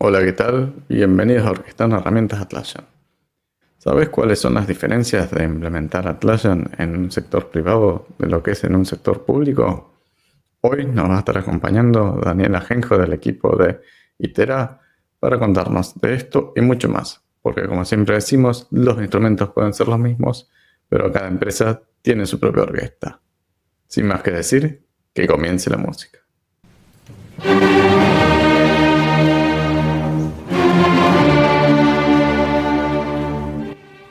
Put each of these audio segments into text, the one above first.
Hola, ¿qué tal? Bienvenidos a Orquestando Herramientas Atlassian. ¿Sabes cuáles son las diferencias de implementar Atlassian en un sector privado de lo que es en un sector público? Hoy nos va a estar acompañando Daniela Ajenjo del equipo de Itera para contarnos de esto y mucho más. Porque como siempre decimos, los instrumentos pueden ser los mismos, pero cada empresa tiene su propia orquesta. Sin más que decir, que comience la música.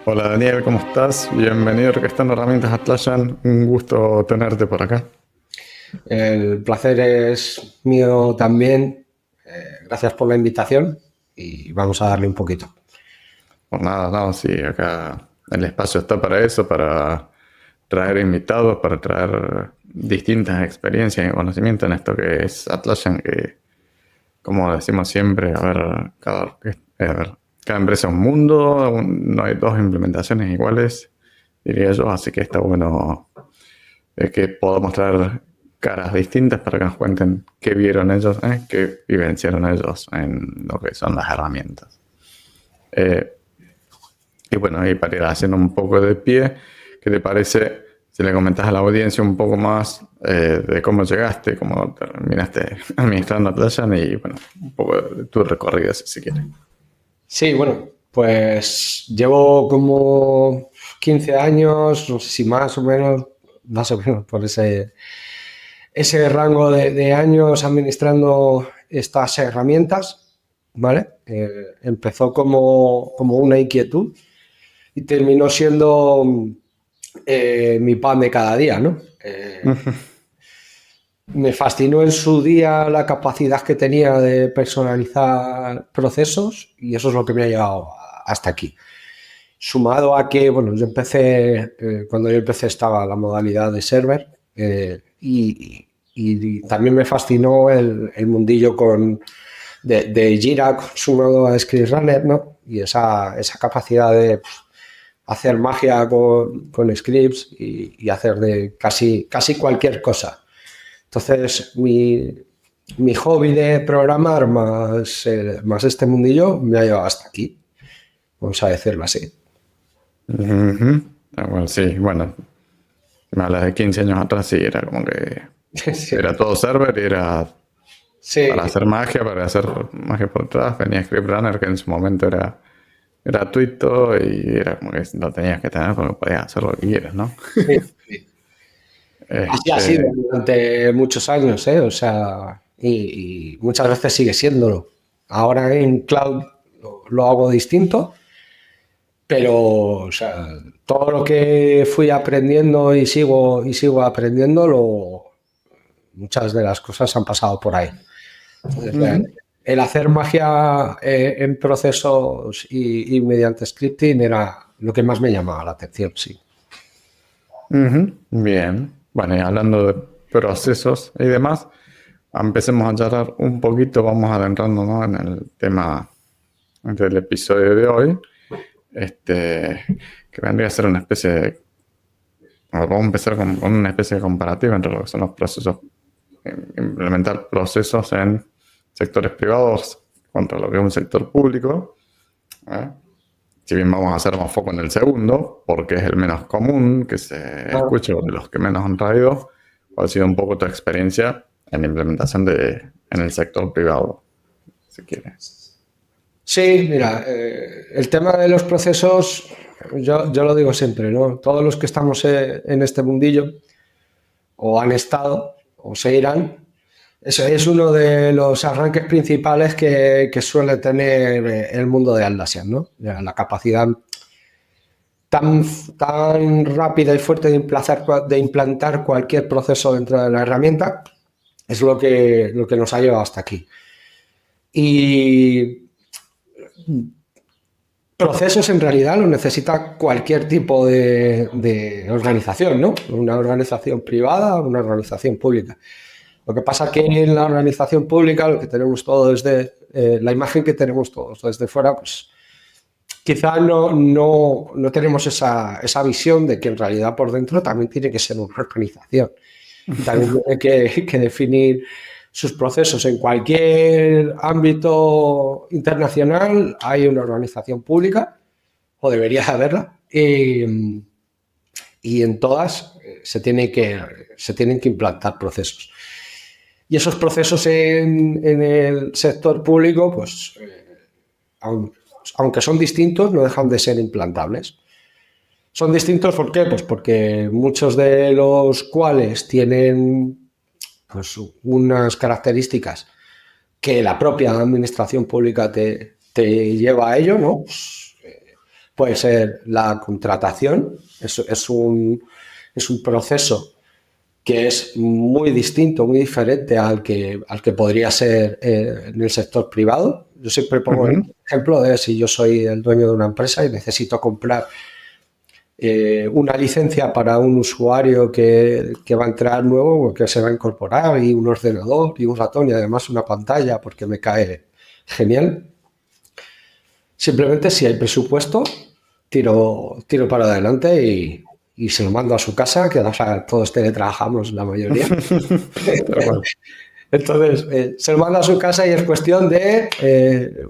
Hola Daniel, ¿cómo estás? Bienvenido a Orquestando Herramientas Atlassian. Un gusto tenerte por acá. El placer es mío también. Gracias por la invitación y vamos a darle un poquito. Pues nada, sí, acá el espacio está para eso, para traer invitados, para traer distintas experiencias y conocimientos en esto que es Atlassian, que como decimos siempre, cada empresa es un mundo, no hay dos implementaciones iguales, diría yo, así que está bueno que podamos traer caras distintas para que nos cuenten qué vieron ellos, qué vivenciaron ellos en lo que son las herramientas. Y bueno, ahí para ir haciendo un poco de pie, ¿qué te parece si le comentas a la audiencia un poco más de cómo llegaste, cómo terminaste administrando Atlassian y bueno, un poco de tu recorrido, si quieres? Sí, bueno, pues llevo como 15 años, no sé si más o menos por ese rango de años administrando estas herramientas, ¿vale? Empezó como una inquietud y terminó siendo mi pan de cada día, ¿no? Me fascinó en su día la capacidad que tenía de personalizar procesos y eso es lo que me ha llevado hasta aquí. Sumado a que, bueno, cuando yo empecé estaba la modalidad de server y también me fascinó el mundillo de Jira sumado a Script Runner, ¿no? Y esa capacidad de hacer magia con scripts y hacer de casi cualquier cosa. Entonces, mi hobby de programar más este mundillo me ha llevado hasta aquí, vamos a decirlo así. Bueno, sí, bueno, me hablas de 15 años atrás, sí, era como que Sí. era todo server y era Sí. para hacer magia por detrás, venía Script Runner, que en su momento era gratuito y era como que lo tenías que tener porque podías hacer lo que quieras, ¿no? Sí. Así ha sido durante muchos años, ¿eh? O sea, y muchas veces sigue siéndolo. Ahora en cloud lo hago distinto, pero o sea, todo lo que fui aprendiendo y sigo aprendiendo, muchas de las cosas han pasado por ahí. Entonces, el hacer magia en procesos y mediante scripting era lo que más me llamaba la atención, sí. Bien, bueno, y hablando de procesos y demás, empecemos a charlar un poquito, vamos adentrándonos en el tema del episodio de hoy, que vendría a ser una especie de... Vamos a empezar con una especie de comparativa entre lo que son los procesos, implementar procesos en sectores privados contra lo que es un sector público. Si bien vamos a hacer más foco en el segundo, porque es el menos común que se escuche, o de los que menos han traído, ¿cuál ha sido un poco tu experiencia en la implementación en el sector privado, si quieres? Sí, mira, el tema de los procesos, yo lo digo siempre, ¿no? Todos los que estamos en este mundillo, o han estado, o se irán, eso es uno de los arranques principales que suele tener el mundo de Atlassian, ¿no? La capacidad tan rápida y fuerte de implantar cualquier proceso dentro de la herramienta es lo que nos ha llevado hasta aquí. Y procesos en realidad lo necesita cualquier tipo de organización, ¿no? Una organización privada, una organización pública. Lo que pasa es que en la organización pública lo que tenemos todo la imagen que tenemos todos desde fuera, pues quizá no tenemos esa visión de que en realidad por dentro también tiene que ser una organización. También tiene que definir sus procesos. En cualquier ámbito internacional hay una organización pública, o debería haberla, y en todas se tienen que implantar procesos. Y esos procesos en el sector público, pues, aunque son distintos, no dejan de ser implantables. Son distintos, ¿por qué? Pues porque muchos de los cuales tienen, pues, unas características que la propia administración pública te lleva a ello, ¿no? Pues, puede ser la contratación, es un proceso que es muy distinto, muy diferente al que podría ser en el sector privado. Yo siempre pongo el ejemplo de si yo soy el dueño de una empresa y necesito comprar una licencia para un usuario que va a entrar nuevo, que se va a incorporar, y un ordenador y un ratón y además una pantalla, porque me cae genial. Simplemente, si hay presupuesto, tiro para adelante y se lo mando a su casa, que todos teletrabajamos la mayoría. Entonces, se lo mando a su casa y es cuestión de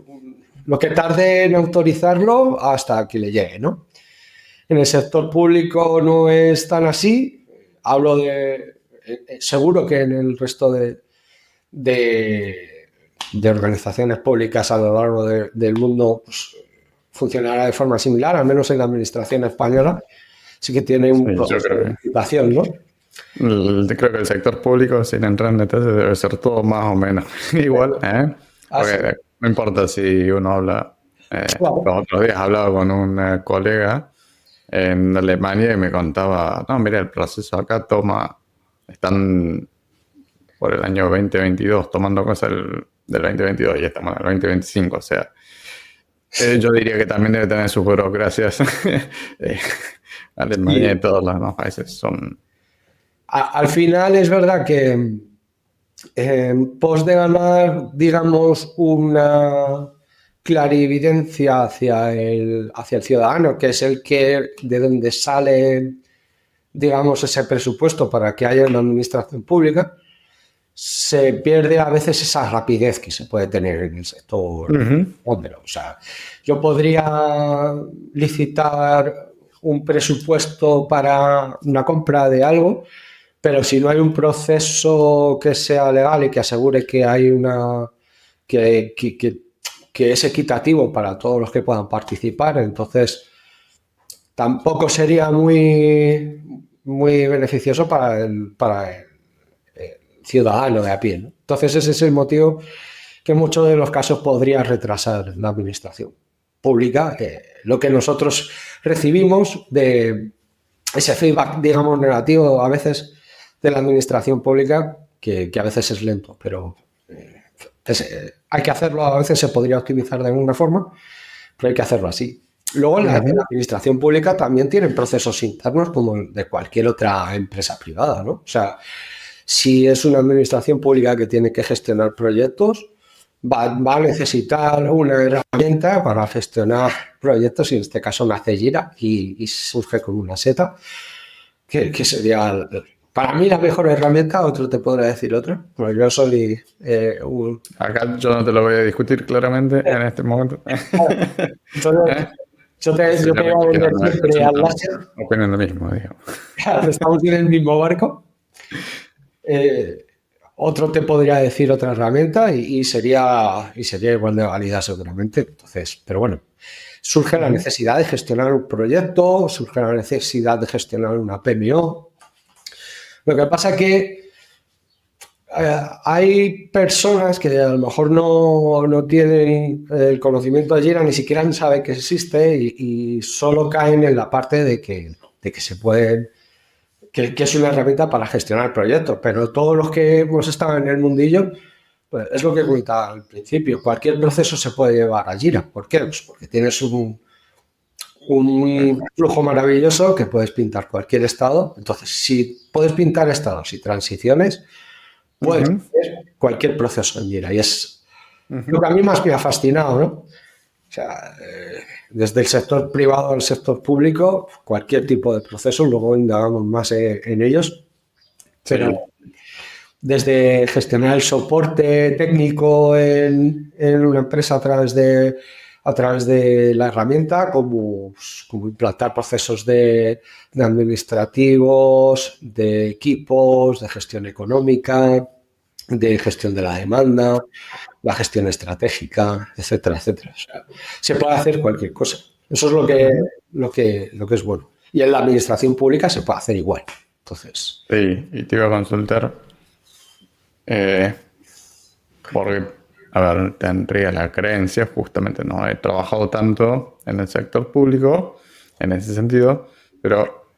lo que tarde en autorizarlo hasta que le llegue, ¿no? En el sector público no es tan así. Hablo de... seguro que en el resto de organizaciones públicas a lo largo del mundo, pues, funcionará de forma similar, al menos en la administración española sí que tiene un proceso de licitación, ¿no? Creo que el sector público, sin entrar en detalles, debe ser todo más o menos igual, ¿eh? Porque no importa si uno habla... Los otros días hablaba con un colega en Alemania y me contaba, no, mira, el proceso acá están por el año 2022 tomando cosas del 2022 y estamos en el 2025, o sea, yo diría que también debe tener sus burocracias. Alemania y todos los demás países son... Al final es verdad que en pos de ganar, digamos, una clarividencia hacia el ciudadano, que es de donde sale, digamos, ese presupuesto para que haya una administración pública, se pierde a veces esa rapidez que se puede tener en el sector. O sea, yo podría licitar un presupuesto para una compra de algo, pero si no hay un proceso que sea legal y que asegure que hay que es equitativo para todos los que puedan participar, entonces tampoco sería muy beneficioso para el ciudadano de a pie, ¿no? Entonces ese es el motivo que en muchos de los casos podría retrasar la administración pública, lo que nosotros recibimos de ese feedback, digamos, negativo a veces de la administración pública, que a veces es lento, pero hay que hacerlo. A veces se podría optimizar de alguna forma, pero hay que hacerlo así. Luego, la administración pública también tiene procesos internos como de cualquier otra empresa privada, ¿no? O sea, si es una administración pública que tiene que gestionar proyectos, va a necesitar una herramienta para gestionar proyectos, y en este caso nace Jira y surge con una seta, que sería para mí la mejor herramienta. Otro te podrá decir otra, porque yo soy Acá yo no te lo voy a discutir claramente en este momento. Entonces, yo te voy a vender siempre al láser. Opinan lo mismo, digamos. Estamos en el mismo barco. Otro te podría decir otra herramienta y sería igual de válida seguramente. Entonces, pero bueno, surge la necesidad de gestionar un proyecto, surge la necesidad de gestionar una PMO. Lo que pasa es que hay personas que a lo mejor no tienen el conocimiento de Jira, ni siquiera saben que existe, y solo caen en la parte de que se pueden... Que es una herramienta para gestionar proyectos, pero todos los que hemos estado en el mundillo, pues es lo que comentaba al principio, cualquier proceso se puede llevar a Jira. ¿Por qué? Pues porque tienes un flujo maravilloso que puedes pintar cualquier estado. Entonces, si puedes pintar estados y transiciones, puedes hacer cualquier proceso en Jira, y es lo que a mí más me ha fascinado, ¿no? O sea, desde el sector privado al sector público, cualquier tipo de proceso, luego indagamos más en ellos, pero desde gestionar el soporte técnico en una empresa a través de la herramienta, como implantar procesos de administrativos, de equipos, de gestión económica, de gestión de la demanda, la gestión estratégica, etcétera, etcétera. O sea, se puede hacer cualquier cosa. Eso es lo que es bueno. Y en la administración pública se puede hacer igual. Entonces, Sí, y te iba a consultar, porque, a ver, tendría la creencia, justamente no he trabajado tanto en el sector público, en ese sentido, pero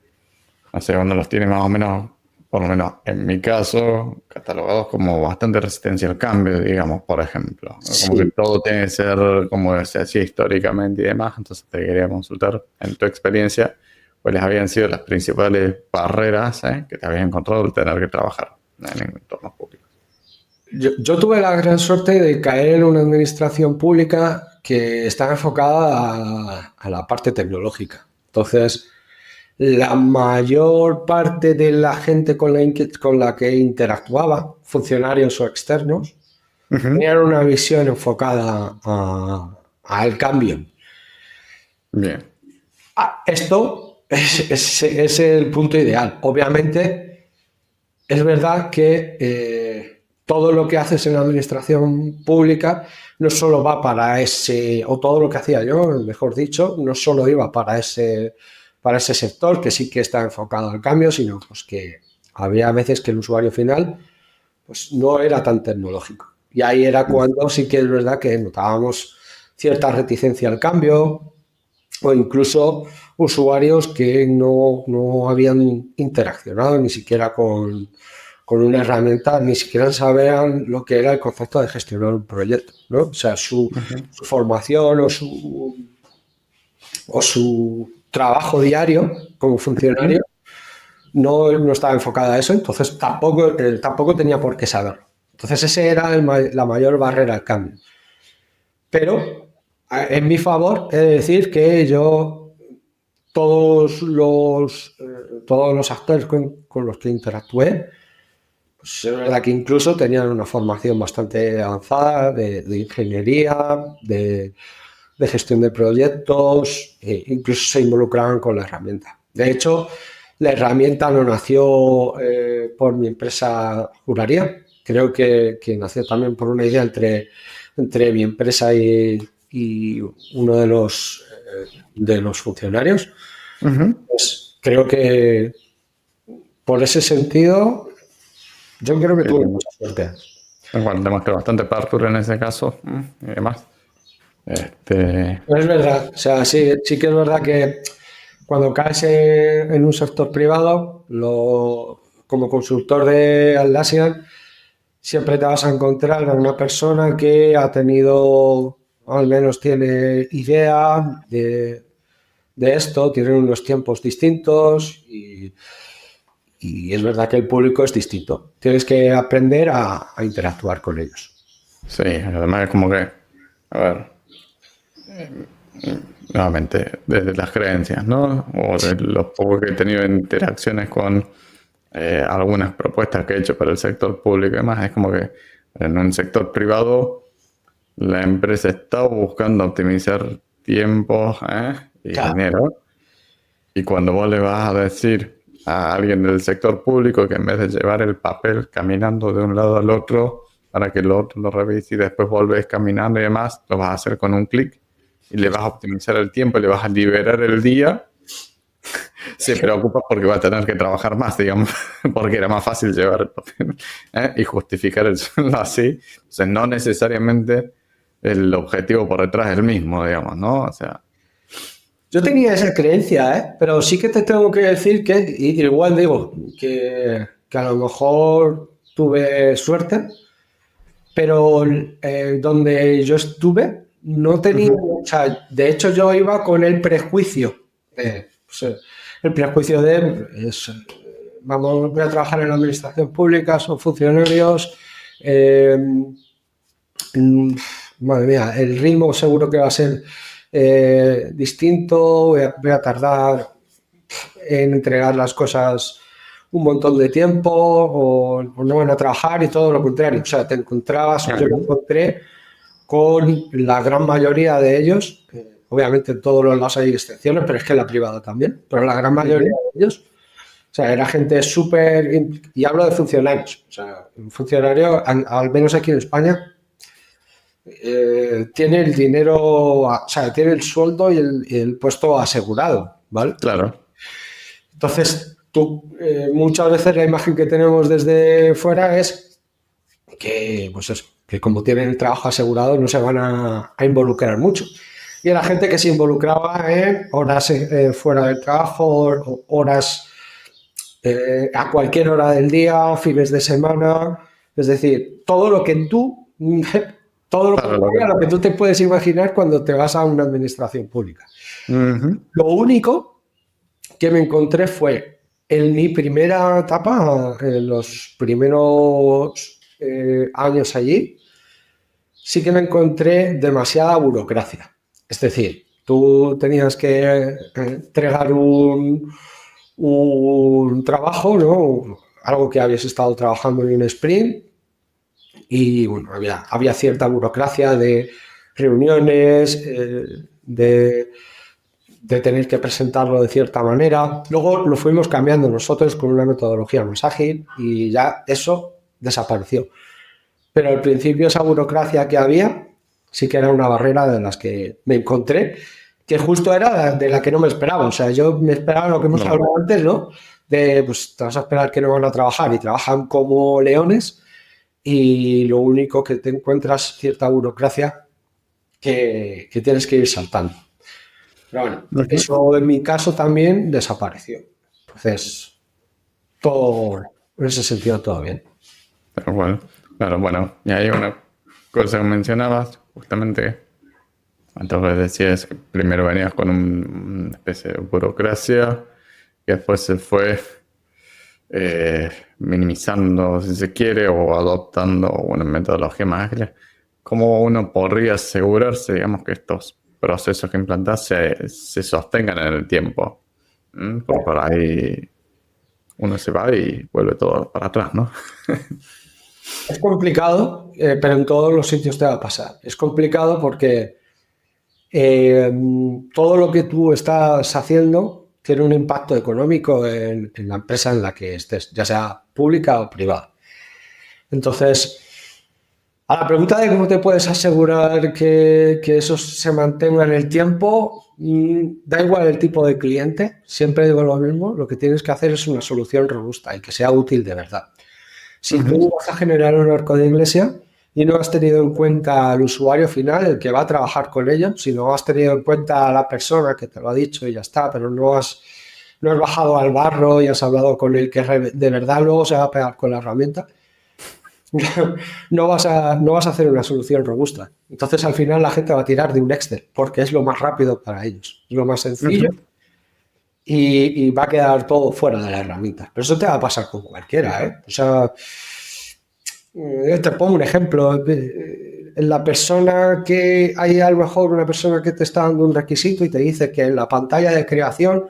no sé, uno los tiene más o menos, por lo menos en mi caso, catalogados como bastante resistencia al cambio, digamos, por ejemplo. Como sí. que todo tiene que ser como se hacía históricamente y demás. Entonces te quería consultar, en tu experiencia, cuáles habían sido las principales barreras que te habías encontrado al tener que trabajar en entornos públicos. Yo tuve la gran suerte de caer en una administración pública que estaba enfocada a la parte tecnológica. Entonces, la mayor parte de la gente con la que interactuaba, funcionarios o externos, tenían una visión enfocada al cambio. Bien. Esto es el punto ideal. Obviamente, es verdad que todo lo que haces en la administración pública no solo va para ese, o todo lo que hacía yo, mejor dicho, no solo iba para ese sector que sí que está enfocado al cambio, sino pues que había veces que el usuario final pues no era tan tecnológico. Y ahí era cuando sí que es verdad que notábamos cierta reticencia al cambio o incluso usuarios que no habían interaccionado ni siquiera con una herramienta, ni siquiera sabían lo que era el concepto de gestionar un proyecto, ¿no? O sea, su formación o su trabajo diario como funcionario no estaba enfocada a eso, entonces tampoco tenía por qué saberlo. Entonces esa era la mayor barrera al cambio. Pero en mi favor he de decir que yo todos los actores con los que interactué, pues es verdad que incluso tenían una formación bastante avanzada de ingeniería, de gestión de proyectos, incluso se involucraban con la herramienta. De hecho, la herramienta no nació por mi empresa Juraría, creo que nació también por una idea entre mi empresa y uno de los funcionarios. Pues creo que por ese sentido yo creo que tuve mucha suerte. Bueno, demostré bastante apertura en ese caso y demás. Es verdad, o sea, sí que es verdad que cuando caes en un sector privado, como consultor de Atlassian, siempre te vas a encontrar a una persona que ha tenido, al menos tiene idea de esto, tienen unos tiempos distintos y es verdad que el público es distinto. Tienes que aprender a interactuar con ellos. Sí, además es como que, a ver, nuevamente, desde las creencias, ¿no? O de los pocos que he tenido interacciones con algunas propuestas que he hecho para el sector público y demás, es como que en un sector privado la empresa está buscando optimizar tiempos y dinero. Y cuando vos le vas a decir a alguien del sector público que en vez de llevar el papel caminando de un lado al otro para que el otro lo revise y después volvés caminando y demás, lo vas a hacer con un clic y le vas a optimizar el tiempo, le vas a liberar el día, se preocupa porque va a tener que trabajar más, digamos, porque era más fácil llevar el papel y justificar el sueldo así. Entonces, no necesariamente el objetivo por detrás es el mismo, digamos, ¿no? O sea, yo tenía esa creencia, pero sí que te tengo que decir que, igual digo, que a lo mejor tuve suerte, pero donde yo estuve no tenía, o sea, de hecho yo iba con el prejuicio, el prejuicio voy a trabajar en la administración pública, son funcionarios, madre mía, el ritmo seguro que va a ser distinto, voy a tardar en entregar las cosas un montón de tiempo o no van a trabajar y todo lo contrario. O sea, te encontrabas, yo me encontré con la gran mayoría de ellos, obviamente en todos los lados hay excepciones, pero es que en la privada también, pero la gran mayoría de ellos, o sea, era gente súper, y hablo de funcionarios, o sea, un funcionario, al menos aquí en España, tiene el dinero, o sea, tiene el sueldo y el puesto asegurado, ¿vale? Claro. Entonces, muchas veces la imagen que tenemos desde fuera es que, pues eso, que como tienen el trabajo asegurado no se van a involucrar mucho. Y la gente que se involucraba en horas fuera del trabajo, horas a cualquier hora del día, fines de semana, es decir, todo lo que tú, lo que tú te puedes imaginar cuando te vas a una administración pública. Lo único que me encontré fue en mi primera etapa, en los primeros años allí, sí que me encontré demasiada burocracia. Es decir, tú tenías que entregar un trabajo, ¿no? Algo que habías estado trabajando en un sprint y bueno, había cierta burocracia de reuniones, de tener que presentarlo de cierta manera. Luego lo fuimos cambiando nosotros con una metodología más ágil y ya eso desapareció. Pero al principio esa burocracia que había sí que era una barrera de las que me encontré, que justo era de la que no me esperaba. O sea, yo me esperaba lo que hemos hablado antes, ¿no? De, pues te vas a esperar que no van a trabajar y trabajan como leones y lo único que te encuentras cierta burocracia que tienes que ir saltando. Pero bueno, eso en mi caso también desapareció. Entonces, todo, en ese sentido, todo bien. Pero bueno, claro, bueno, y hay una cosa que mencionabas, justamente, entonces decías que primero venías con una especie de burocracia, que después se fue minimizando, si se quiere, o adoptando una metodología más ágil. ¿Cómo uno podría asegurarse, digamos, que estos procesos que implantas se sostengan en el tiempo? Porque por ahí uno se va y vuelve todo para atrás, ¿no? Es complicado, pero en todos los sitios te va a pasar. Es complicado porque todo lo que tú estás haciendo tiene un impacto económico en la empresa en la que estés, ya sea pública o privada. Entonces, a la pregunta de cómo te puedes asegurar que eso se mantenga en el tiempo, da igual el tipo de cliente, siempre digo lo mismo, lo que tienes que hacer es una solución robusta y que sea útil de verdad. Si tú vas a generar un arco de iglesia y no has tenido en cuenta al usuario final, el que va a trabajar con ello, si no has tenido en cuenta a la persona que te lo ha dicho y ya está, pero no has bajado al barro y has hablado con el que de verdad luego se va a pegar con la herramienta, no vas a hacer una solución robusta. Entonces al final la gente va a tirar de un Excel porque es lo más rápido para ellos, es lo más sencillo. Y va a quedar todo fuera de la herramienta. Pero eso te va a pasar con cualquiera, ¿eh? O sea, te pongo un ejemplo. La persona que hay a lo mejor una persona que te está dando un requisito y te dice que en la pantalla de creación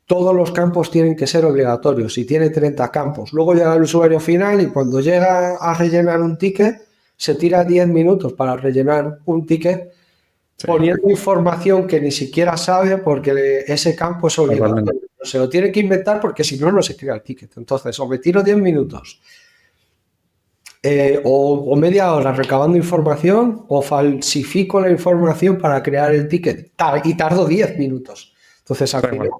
todos los campos tienen que ser obligatorios y tiene 30 campos. Luego llega el usuario final y cuando llega a rellenar un ticket, se tira 10 minutos para rellenar un ticket. Sí. Poniendo información que ni siquiera sabe porque ese campo es obligatorio. Se lo tiene que inventar porque si no, no se crea el ticket. Entonces, o me tiro 10 minutos o media hora recabando información o falsifico la información para crear el ticket y tardo 10 minutos. Entonces, al final,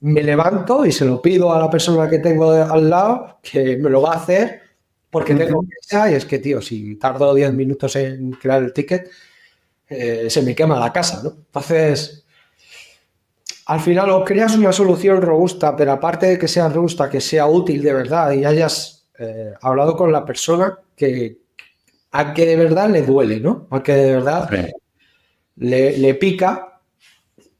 me levanto y se lo pido a la persona que tengo al lado que me lo va a hacer porque tengo prisa y es que, tío, si tardo 10 minutos en crear el ticket, se me quema la casa, ¿no? Entonces, al final o creas una solución robusta, pero aparte de que sea robusta, que sea útil de verdad y hayas hablado con la persona a que de verdad le duele, ¿no? A que de verdad le pica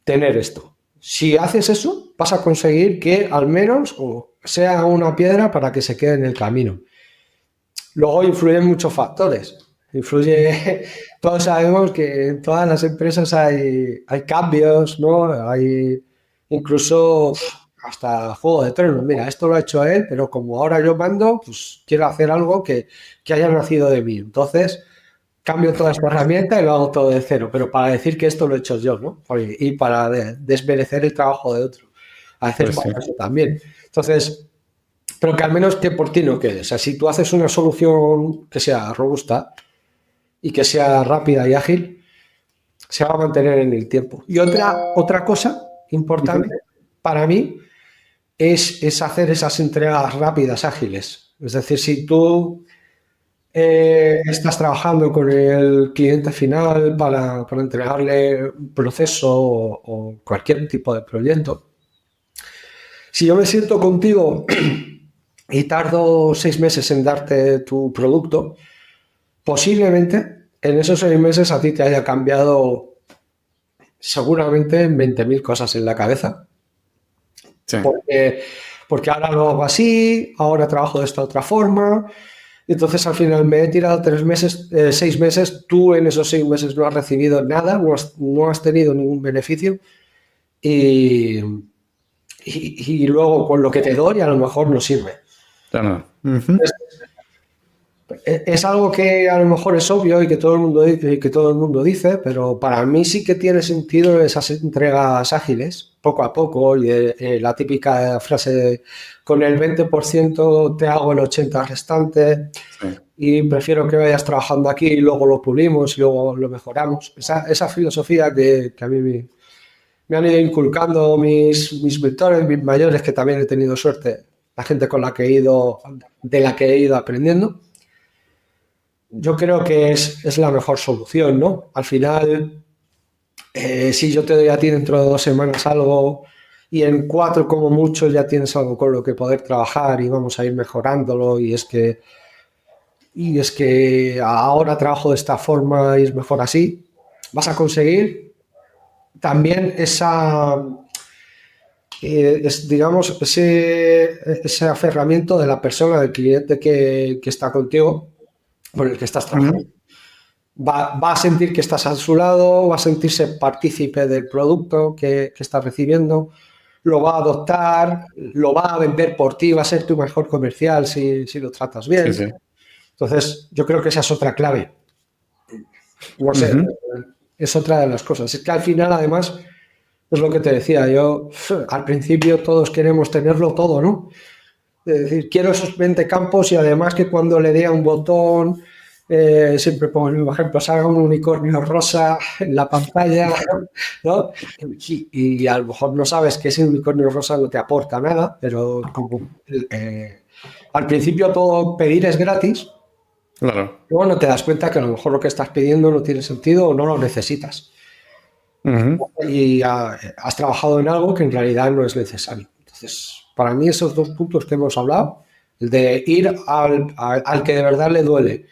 tener esto. Si haces eso, vas a conseguir que al menos sea una piedra para que se quede en el camino. Luego influyen muchos factores. Todos sabemos que en todas las empresas hay cambios, ¿no? Incluso hasta Juego de Tronos. Mira, esto lo ha hecho él, pero como ahora yo mando, pues quiero hacer algo que haya nacido de mí. Entonces, cambio toda esta herramienta y lo hago todo de cero, pero para decir que esto lo he hecho yo, ¿no? Y para desmerecer el trabajo de otro. A veces Pues sí. pasa eso también. Entonces, pero que al menos que por ti no quede. O sea, si tú haces una solución que sea robusta y que sea rápida y ágil, se va a mantener en el tiempo. Y otra cosa importante para mí es hacer esas entregas rápidas, ágiles. Es decir, si tú estás trabajando con el cliente final para entregarle un proceso o cualquier tipo de proyecto, si yo me siento contigo y tardo 6 meses en darte tu producto, posiblemente en esos 6 meses a ti te haya cambiado seguramente 20.000 cosas en la cabeza. Sí. Porque ahora lo hago así, ahora trabajo de esta otra forma. Entonces al final me he tirado 6 meses, tú en esos 6 meses no has recibido nada, no has tenido ningún beneficio y luego con lo que te doy a lo mejor no sirve. Claro. Es algo que a lo mejor es obvio y que todo el mundo dice, pero para mí sí que tiene sentido esas entregas ágiles, poco a poco, y la típica frase de, con el 20% te hago el 80% restante, sí. Y prefiero que vayas trabajando aquí y luego lo pulimos y luego lo mejoramos. Esa filosofía que a mí me han ido inculcando mis mentores, mis mayores, que también he tenido suerte, la gente de la que he ido aprendiendo. Yo creo que es la mejor solución, ¿no? Al final, si yo te doy a ti dentro de 2 semanas algo y en 4 como mucho ya tienes algo con lo que poder trabajar y vamos a ir mejorándolo y es que ahora trabajo de esta forma y es mejor así, vas a conseguir también digamos, ese aferramiento de la persona, del cliente que está contigo, por el que estás trabajando. Va a sentir que estás a su lado, va a sentirse partícipe del producto que está recibiendo, lo va a adoptar, lo va a vender por ti, va a ser tu mejor comercial si lo tratas bien. Sí, sí. Entonces, yo creo que esa es otra clave. No sé, es otra de las cosas. Es que al final, además, es lo que te decía, yo al principio todos queremos tenerlo todo, ¿no? Es decir, quiero esos 20 campos y además que cuando le dé a un botón, siempre pongo el mismo ejemplo, salga un unicornio rosa en la pantalla, ¿no? Y a lo mejor no sabes que ese unicornio rosa no te aporta nada, pero como, al principio todo pedir es gratis. Claro. Luego no te das cuenta que a lo mejor lo que estás pidiendo no tiene sentido o no lo necesitas. Y has trabajado en algo que en realidad no es necesario. Entonces, para mí esos 2 puntos que hemos hablado, el de ir al que de verdad le duele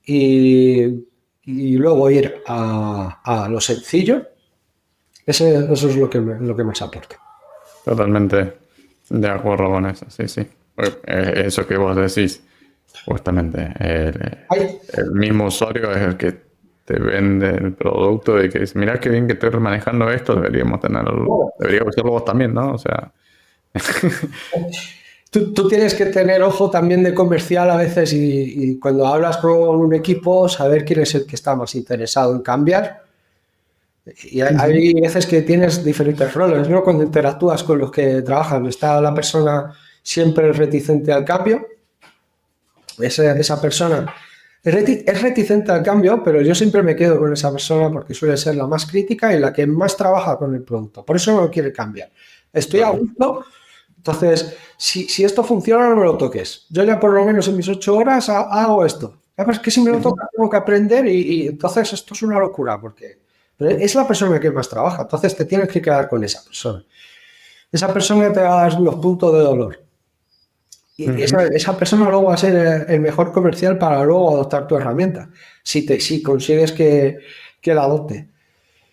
y luego ir a lo sencillo, eso es lo que más aporta. Totalmente de acuerdo con eso, sí, sí. Eso que vos decís, justamente, el mismo usuario es el que te vende el producto y que dice, mirá qué bien que estoy manejando esto, deberíamos hacerlo vos también, ¿no? O sea... Tú tienes que tener ojo también de comercial a veces y cuando hablas con un equipo, saber quién es el que está más interesado en cambiar. Y hay veces que tienes diferentes roles, ¿no? Cuando interactúas con los que trabajan, está la persona siempre reticente al cambio. Esa persona es reticente al cambio, pero yo siempre me quedo con esa persona porque suele ser la más crítica y la que más trabaja con el producto. Por eso no quiere cambiar. Estoy a gusto. Entonces, si esto funciona, no me lo toques. Yo ya por lo menos en mis 8 horas hago esto. Pero es que si me lo toca, tengo que aprender y entonces esto es una locura porque es la persona que más trabaja. Entonces te tienes que quedar con esa persona. Esa persona te va a dar los puntos de dolor. Y esa persona luego va a ser el mejor comercial para luego adoptar tu herramienta. Si consigues que la adopte.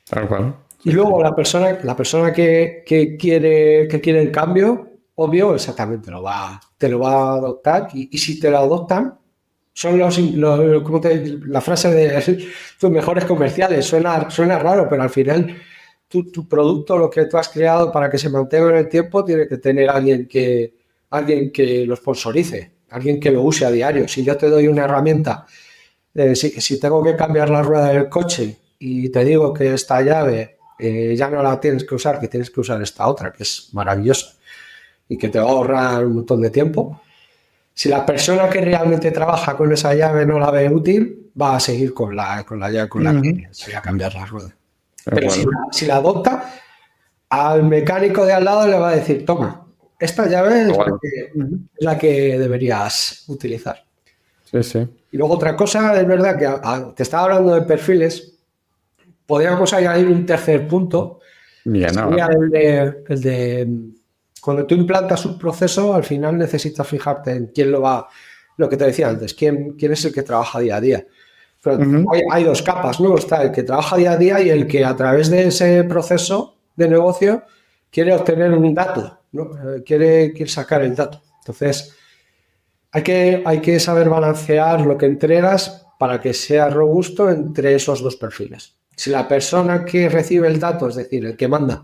Tal cual. Y luego la persona que quiere el cambio, obvio, exactamente te lo va a adoptar y si te lo adoptan, son la frase de tus mejores comerciales. Suena raro, pero al final tu producto, lo que tú has creado, para que se mantenga en el tiempo, tiene que tener alguien que lo sponsorice, alguien que lo use a diario. Si yo te doy una herramienta, si tengo que cambiar la rueda del coche y te digo que esta llave ya no la tienes que usar, que tienes que usar esta otra, que es maravillosa y que te va a ahorrar un montón de tiempo, si la persona que realmente trabaja con esa llave no la ve útil, va a seguir con la llave con la que se va a cambiar la rueda. Pero si la adopta, al mecánico de al lado le va a decir, toma, esta llave es la que deberías utilizar. Sí, sí. Y luego otra cosa, es verdad que te estaba hablando de perfiles, podríamos añadir un tercer punto, sería el de cuando tú implantas un proceso, al final necesitas fijarte en quién lo que te decía antes, quién es el que trabaja día a día. Pero hay dos capas, ¿no? Está el que trabaja día a día y el que a través de ese proceso de negocio quiere obtener un dato, ¿no? Quiere sacar el dato. Entonces, hay que saber balancear lo que entregas para que sea robusto entre esos dos perfiles. Si la persona que recibe el dato, es decir, el que manda,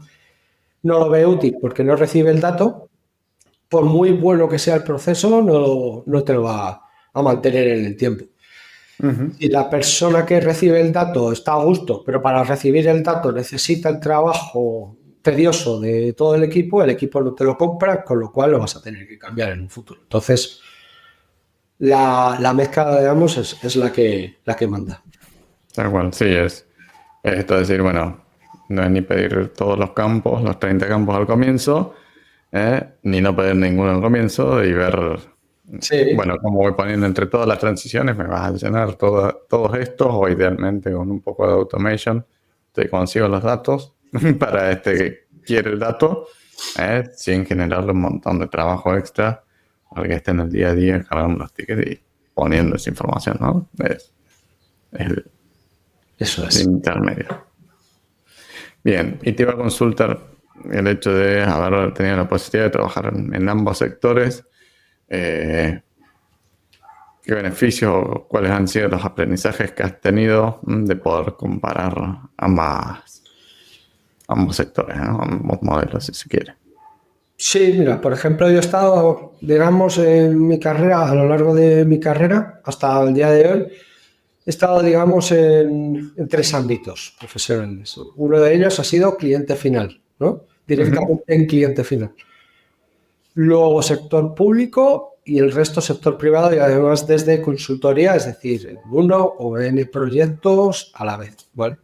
no lo ve útil porque no recibe el dato, por muy bueno que sea el proceso, no te lo va a mantener en el tiempo. Si la persona que recibe el dato está a gusto, pero para recibir el dato necesita el trabajo tedioso de todo el equipo no te lo compra, con lo cual lo vas a tener que cambiar en un futuro. Entonces, la mezcla de ambos es la que manda. Tal cual, sí, es esto de decir, bueno, no es ni pedir todos los campos, los 30 campos al comienzo, ni no pedir ninguno al comienzo y ver, bueno, cómo voy poniendo entre todas las transiciones, me vas a llenar todos estos, o idealmente con un poco de automation, te consigo los datos para este que quiere el dato, sin generarle un montón de trabajo extra, para que esté en el día a día cargando los tickets y poniendo esa información, ¿no? Eso es. El intermedio. Bien, y te iba a consultar el hecho de haber tenido la posibilidad de trabajar en ambos sectores. ¿Qué beneficios o cuáles han sido los aprendizajes que has tenido de poder comparar ambos sectores, ¿no? Ambos modelos, si se quiere? Sí, mira, por ejemplo, yo he estado, digamos, en mi carrera, a lo largo de mi carrera, hasta el día de hoy, he estado, digamos, en 3 ámbitos profesionales. Uno de ellos ha sido cliente final, ¿no? Directamente en cliente final. Luego sector público y el resto sector privado, y además desde consultoría, es decir, en uno o en proyectos a la vez, ¿vale?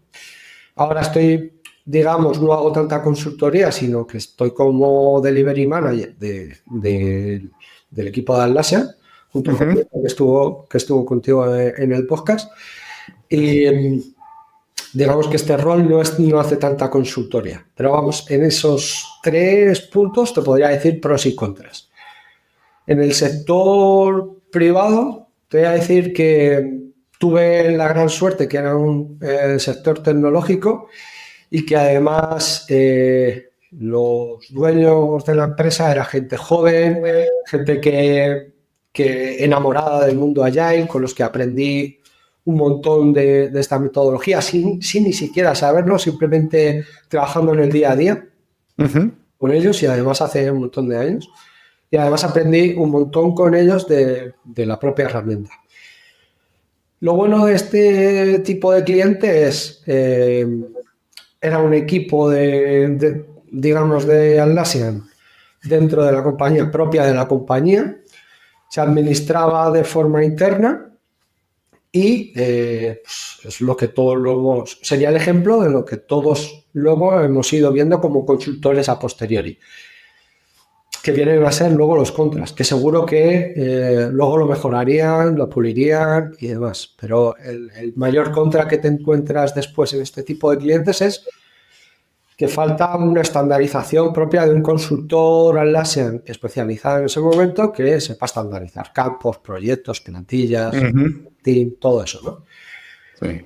Ahora estoy, digamos, no hago tanta consultoría, sino que estoy como delivery manager del equipo de Atlassian, junto con que estuvo contigo en el podcast. Y digamos que este rol no hace tanta consultoría. Pero vamos, en esos 3 puntos te podría decir pros y contras. En el sector privado, te voy a decir que tuve la gran suerte que era un sector tecnológico y que además los dueños de la empresa era gente joven, gente que enamorada del mundo Agile, con los que aprendí un montón de esta metodología sin ni siquiera saberlo, simplemente trabajando en el día a día con ellos, y además hace un montón de años. Y además aprendí un montón con ellos de la propia herramienta. Lo bueno de este tipo de cliente es, era un equipo digamos, de Atlassian dentro de la compañía, propia de la compañía, se administraba de forma interna y pues es lo que todos luego, sería el ejemplo de lo que todos luego hemos ido viendo como consultores a posteriori, que vienen a ser luego los contras, que seguro que luego lo mejorarían, lo pulirían y demás. Pero el mayor contra que te encuentras después en este tipo de clientes es que falta una estandarización propia de un consultor Atlassian especializado en ese momento que sepa estandarizar campos, proyectos, plantillas, team, todo eso, ¿no? Sí.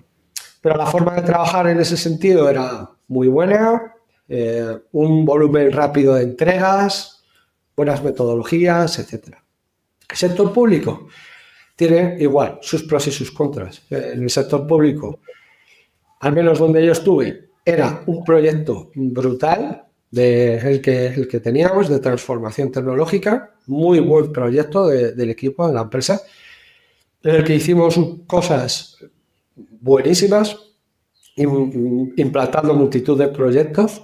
Pero la forma de trabajar en ese sentido era muy buena, un volumen rápido de entregas, buenas metodologías, etc. El sector público tiene igual sus pros y sus contras. En el sector público, al menos donde yo estuve, era un proyecto brutal el que teníamos de transformación tecnológica, muy buen proyecto del equipo de la empresa, en el que hicimos cosas buenísimas, implantando multitud de proyectos.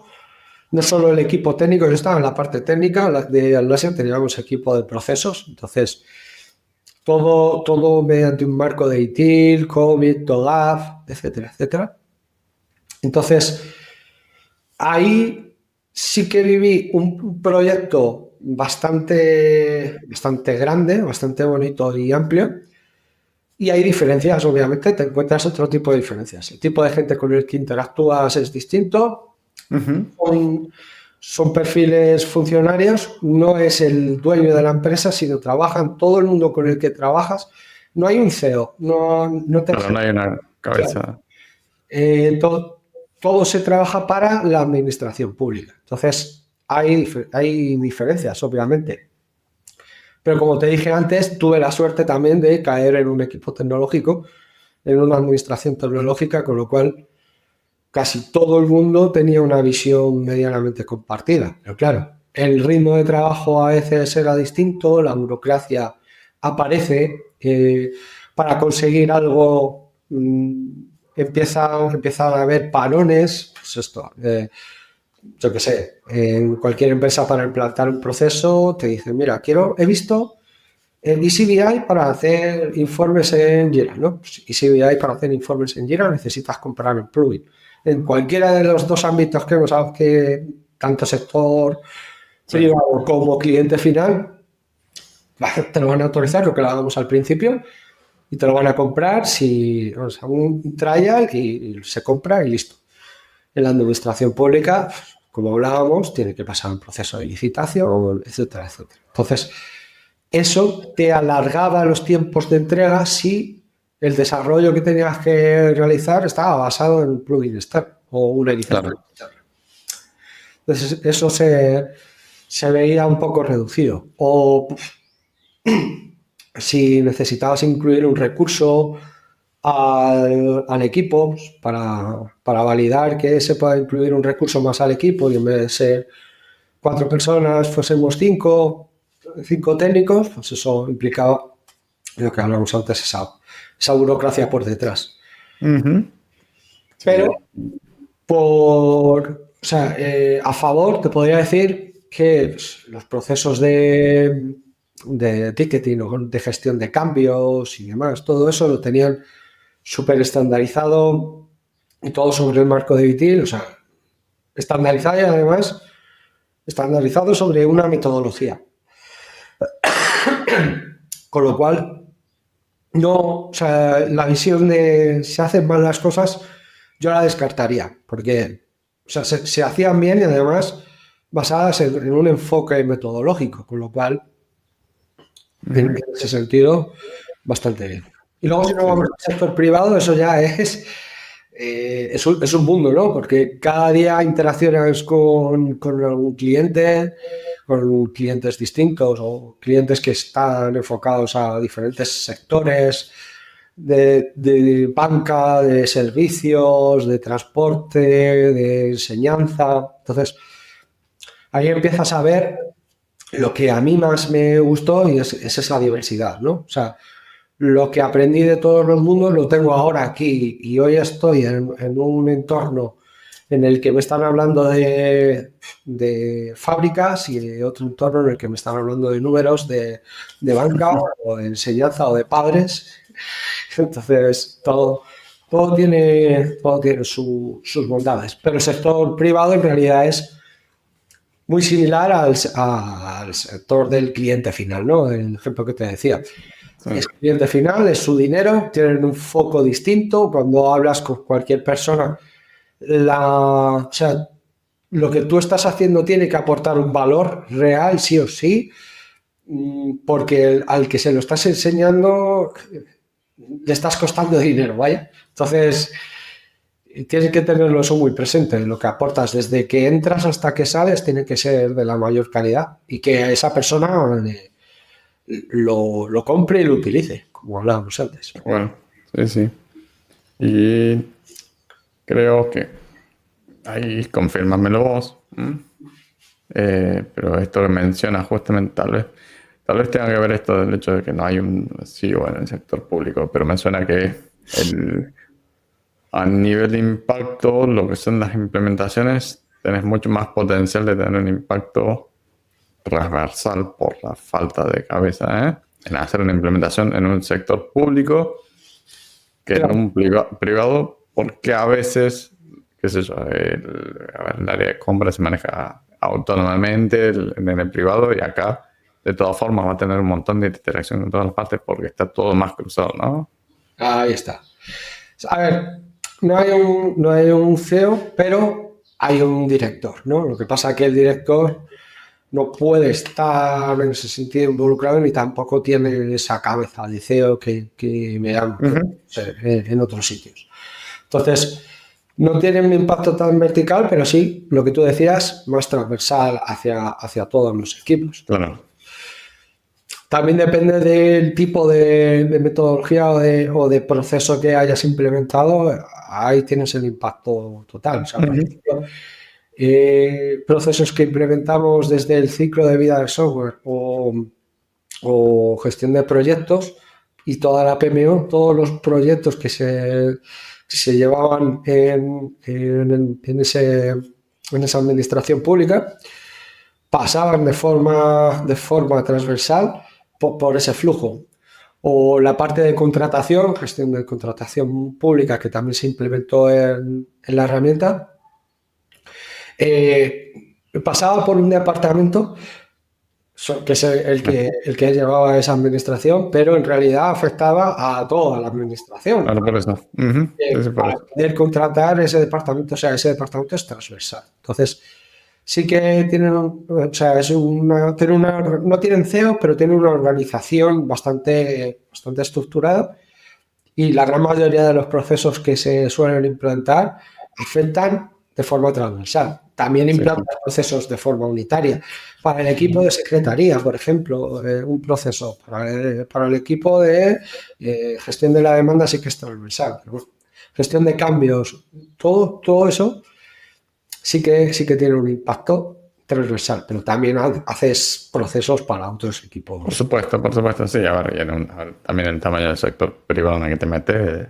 No solo el equipo técnico, yo estaba en la parte técnica de Atlassian, teníamos equipo de procesos, entonces todo mediante un marco de ITIL, COVID, TOGAF, etcétera, etcétera. Entonces, ahí sí que viví un proyecto bastante grande, bastante bonito y amplio. Y hay diferencias, obviamente, te encuentras otro tipo de diferencias. El tipo de gente con el que interactúas es distinto. Son perfiles funcionarios, no es el dueño de la empresa, sino trabajan todo el mundo con el que trabajas. No hay un CEO, no hay una cabeza. Todo se trabaja para la administración pública. Entonces, hay diferencias, obviamente. Pero como te dije antes, tuve la suerte también de caer en un equipo tecnológico, en una administración tecnológica, con lo cual casi todo el mundo tenía una visión medianamente compartida. Pero claro, el ritmo de trabajo a veces era distinto, la burocracia aparece, para conseguir algo empiezan a haber parones, pues esto, yo qué sé, en cualquier empresa para implantar un proceso te dicen, mira, he visto el ECBI para hacer informes en Jira, ¿no? Pues ECBI para hacer informes en Jira necesitas comprar el plugin. En cualquiera de los dos ámbitos que hemos hablado, que tanto sector privado como cliente final, te lo van a autorizar, lo que lo hagamos al principio, y te lo van a comprar si un trial y se compra y listo. En la administración pública, como hablábamos, tiene que pasar un proceso de licitación, etcétera, etcétera. Entonces, eso te alargaba los tiempos de entrega si el desarrollo que tenías que realizar estaba basado en un plugin externo o una iniciativa externa. Entonces, eso se veía un poco reducido. O si necesitabas incluir un recurso al equipo para validar que se pueda incluir un recurso más al equipo y en vez de ser 4 personas fuésemos 5 técnicos, pues eso implicaba lo que hablamos antes, esa burocracia por detrás. Pero a favor te podría decir que los procesos de ticketing o de gestión de cambios y demás, todo eso lo tenían súper estandarizado y todo sobre el marco de ITIL, o sea, estandarizado y además estandarizado sobre una metodología. Con lo cual, la visión de se hacen mal las cosas, yo la descartaría, porque se hacían bien y además basadas en un enfoque metodológico, con lo cual, en ese sentido, bastante bien. Y luego, si no vamos al sector privado, eso ya es un mundo, ¿no? Porque cada día interaccionas con un cliente, con clientes distintos o clientes que están enfocados a diferentes sectores de banca, de servicios, de transporte, de enseñanza. Entonces, ahí empiezas a ver lo que a mí más me gustó y es esa diversidad, ¿no? O sea, lo que aprendí de todos los mundos lo tengo ahora aquí y hoy estoy en un entorno en el que me están hablando de fábricas y de otro entorno en el que me están hablando de números de banca o de enseñanza o de padres. Entonces, todo tiene sus bondades. Pero el sector privado en realidad es muy similar al sector del cliente final, ¿no? El ejemplo que te decía. Es cliente final, es su dinero, tienen un foco distinto. Cuando hablas con cualquier persona, lo que tú estás haciendo tiene que aportar un valor real, sí o sí, porque al que se lo estás enseñando le estás costando dinero, vaya. Entonces, tienes que tenerlo eso muy presente. Lo que aportas desde que entras hasta que sales tiene que ser de la mayor calidad y que esa persona lo compre y lo utilice, como hablábamos antes. Bueno, sí. Y creo que ahí confírmamelo vos. Pero esto que mencionas justamente, tal vez tenga que ver esto del hecho de que no hay un CEO en el sector público, pero me suena que a nivel de impacto, lo que son las implementaciones, tenés mucho más potencial de tener un impacto transversal por la falta de cabeza, en hacer una implementación en un sector público que Claro. en un privado, porque a veces, qué sé yo, el área de compra se maneja autónomamente en el privado y acá de todas formas va a tener un montón de interacción con todas las partes porque está todo más cruzado, ¿no? Ahí está. A ver, no hay un CEO, pero hay un director, ¿no? Lo que pasa es que el director no puede estar en ese sentido involucrado ni tampoco tiene esa cabeza de CEO que me dan en otros sitios. Entonces, no tiene un impacto tan vertical, pero sí, lo que tú decías, más transversal hacia todos los equipos. Claro. También depende del tipo de metodología o de proceso que hayas implementado, ahí tienes el impacto total. O sea, por ejemplo, procesos que implementamos desde el ciclo de vida del software o gestión de proyectos y toda la PMO, todos los proyectos que se llevaban en esa administración pública pasaban de forma transversal por ese flujo. O la parte de contratación, gestión de contratación pública, que también se implementó en la herramienta, pasaba por un departamento que es el que llevaba esa administración, pero en realidad afectaba a toda la administración. Claro, por eso. Sí, sí, por Para eso. poder contratar ese departamento, o sea, ese departamento es transversal. Entonces, sí que tienen, o sea, no tienen CEO, pero tienen una organización bastante estructurada y la gran mayoría de los procesos que se suelen implantar afectan de forma transversal. También Sí, implantan procesos de forma unitaria. Para el equipo de secretaría, por ejemplo, un proceso. Para el equipo de gestión de la demanda sí que es transversal. Pero bueno, gestión de cambios, todo eso sí que tiene un impacto transversal, pero también haces procesos para otros equipos. por supuesto, sí. A ver, también el tamaño del sector privado en el que te metes,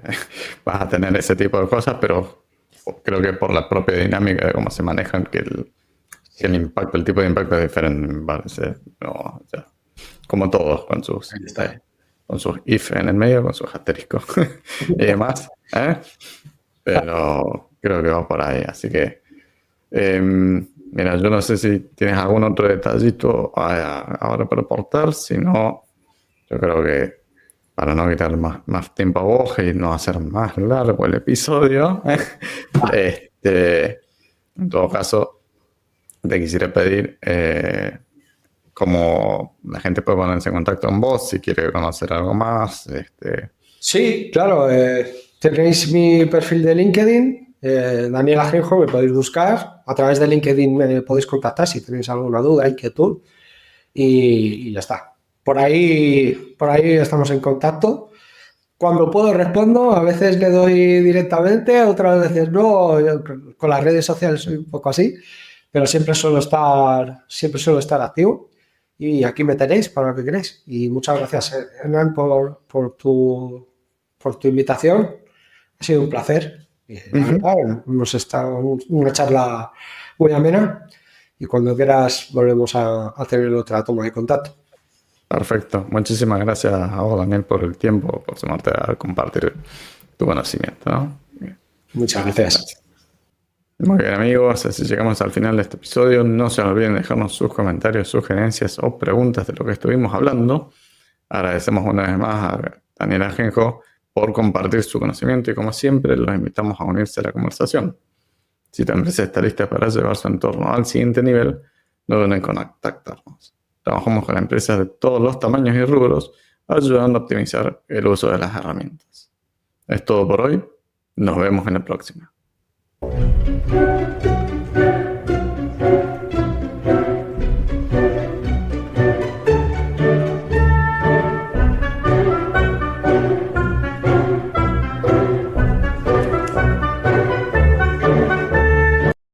vas a tener ese tipo de cosas, pero creo que por la propia dinámica de cómo se manejan, que el impacto, el tipo de impacto es diferente, me parece. No, o sea, como todos, con sus if en el medio, con sus asteriscos y demás, ¿eh? Pero creo que va por ahí, así que mira, yo no sé si tienes algún otro detallito ahora para aportar, si no, yo creo que para no quitar más tiempo a vos y no hacer más largo el episodio, en todo caso, te quisiera pedir cómo la gente puede ponerse en contacto con vos si quiere conocer algo más. Sí, claro. Tenéis mi perfil de LinkedIn, Daniel Ajenjo, me podéis buscar. A través de LinkedIn me podéis contactar si tenéis alguna duda, inquietud, y ya está. Por ahí estamos en contacto. Cuando puedo respondo, a veces le doy directamente, otras veces no. Yo con las redes sociales soy un poco así, pero siempre suelo estar activo. Y aquí me tenéis para lo que queréis. Y muchas gracias, Hernán, por tu invitación. Ha sido un placer. Y la verdad, hemos estado en una charla muy amena y cuando quieras volvemos a tener otra toma de contacto. Perfecto. Muchísimas gracias a vos, Daniel, por el tiempo, por sumarte a compartir tu conocimiento, ¿no? Muchas gracias. Muy bien, amigos, así llegamos al final de este episodio. No se olviden de dejarnos sus comentarios, sugerencias o preguntas de lo que estuvimos hablando. Agradecemos una vez más a Daniel Ajenjo por compartir su conocimiento y, como siempre, los invitamos a unirse a la conversación. Si tu empresa está lista para llevar su entorno al siguiente nivel, no duden en contactarnos. Trabajamos con empresas de todos los tamaños y rubros, ayudando a optimizar el uso de las herramientas. Es todo por hoy. Nos vemos en la próxima.